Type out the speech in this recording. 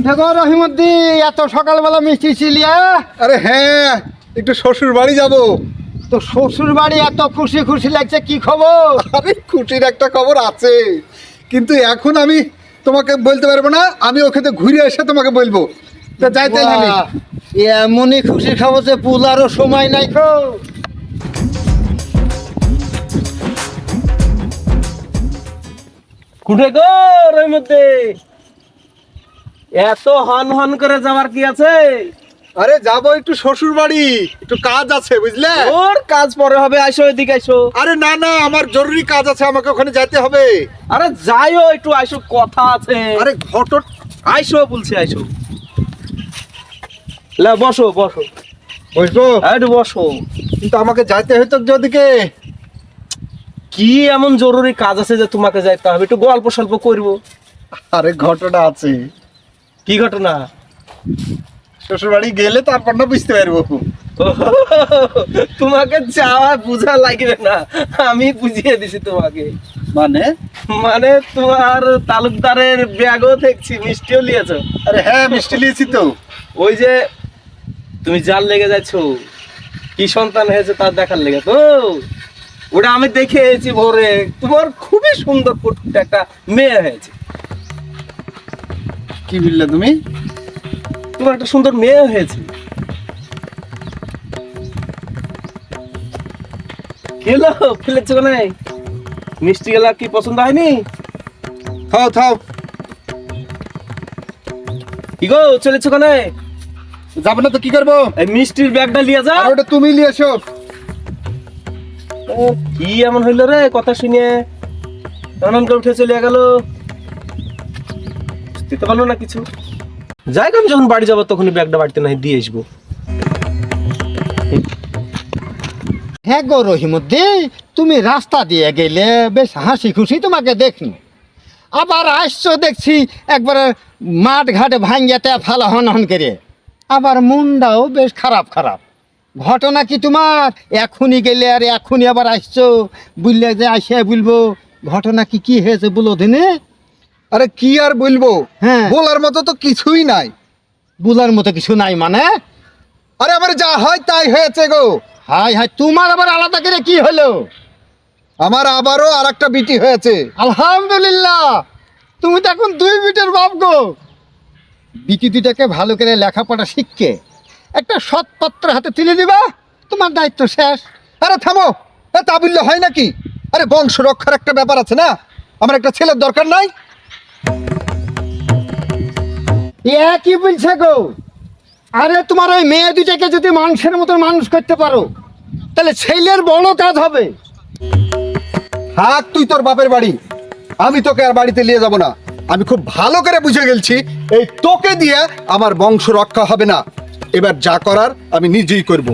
দেখো রহিমদ্দি, এত সকালবেলা মিষ্টি চিলিয়া? আরে হ্যাঁ, একটু শ্বশুর বাড়ি যাব। তো শ্বশুর বাড়ি এত খুশি খুশি লাগছে, কি খবর? আরে খুশির একটা খবর আছে, কিন্তু এখন আমি তোমাকে বলতে পারবো না। আমি ওখানে ঘুরে এসে তোমাকে বলবো। তা যাই তাহলে আমি। বাহ, এমনই খুশি খবর যে পূজারও সময় নাই খো। কুঠে গো এর মধ্যে এত হন হন করে যাওয়ার কি আছে? আরে যাবো একটু শ্বশুর বাড়ি, একটু কাজ আছে বুঝলে। ওর কাজ পরে হবে, আইসো এদিকে আইসো। আরে না না, আমার জরুরি কাজ আছে, আমাকে ওখানে যেতে হবে। আরে যাইও একটু, আইসো, কথা আছে। আরে ঘটট আইসো বলছি, আইসো। লা বসো বসো, বসবো? একটু বসো। কিন্তু আমাকে যাইতে হইতো যদিকে। কি এমন জরুরি কাজ আছে যে তোমাকে যাইতে হবে? একটু গল্প স্বল্প করবো। আরে ঘটনা আছে। কি ঘটনা? শ্বশুর বাড়ি গেলে তারপর না বুঝতে পারবো। তোমাকে যাওয়া বুঝা লাগবে না, আমি বুঝিয়ে দিছি তোমাকে। মানে? মানে তোমার তালুকদারের ব্যাগও দেখছি, মিষ্টিও নিয়েছো। আরে হ্যাঁ, মিষ্টি নিয়েছি তো। ওই যে তুমি যার লেগে যাচ্ছ, কি সন্তান হয়েছে তার দেখার লেগে তো। ওটা আমি দেখে এসেছি ভোরে, তোমার খুবই সুন্দর ফুটফুটে একটা মেয়ে হয়েছে। কি বললে তুমি? তোমার একটা সুন্দর মেয়ে হয়েছে। কেলো ফেলেছো না? মিষ্টি গেলা কি পছন্দ হয়নি? থাও থাও। কি গো চলেছো কেনে? যাবে না তো কি করবো? এই মিষ্টির ব্যাগটা নিয়ে যা। আর ওটা তুমি নিয়ে এসো। ও, কি এমন হইলো রে কথা শুনে আনন্দ করে উঠে চলে গেল? দিতে পারলো না কিছু। যাই, আমি যখন বাড়ি যাবো তখনই ব্যাগটা বাড়িতে নাই দিয়ে আসবো। হ্যাঁ গো রহিমদ্দি, তুমি রাস্তা দিয়ে গেলে বেশ হাসি খুশি তোমাকে দেখি, আবার আসছো দেখছি একবারে মাঠ ঘাটে ভাঙ্গিয়াতে ফালা হন হন করে, আবার মনটাও বেশ খারাপ খারাপ। ঘটনা কি তোমার? এখনই গেলে আর এখনই আবার আসছো, বুঝলে যে আসে বলবো ঘটনা কি কি হয়েছে বলো দিনে। আরে কি আর বলবো, হ্যাঁ। বলার মতো তো কিছুই নাই। বুলার মতো কিছু নাই মানে? আরে আমার যা হয় তাই হয়েছে গো। হাই হাই, তোমার আবার আলাদা করে কি হলো? আমার আবারও আর একটা বিটি হয়েছে। আলহামদুলিল্লাহ, তুমি তো এখন 2 বিটের বাপ গো। বিটি দুটাকে ভালো করে লেখাপড়া শিখকে একটা সৎ পাত্র হাতে তুলে দিবা, তোমার দায়িত্ব শেষ। আরে থামো, তা বললে হয় নাকি? আরে বংশ রক্ষার একটা ব্যাপার আছে না, আমার একটা ছেলের দরকার নাই? এ কি বলছে গো? আরে তোমার ওই মেয়ে দুটাকে যদি মানুষের মতো মানুষ করতে পারো, তাহলে ছেলের বড় কাজ হবে। থাক তুই তোর বাপের বাড়ি, আমি তোকে আর বাড়িতে নিয়ে যাব না। আমি খুব ভালো করে বুঝে গেছি, এই তোকে দিয়ে আমার বংশ রক্ষা হবে না। এবার যা করার আমি নিজেই করব।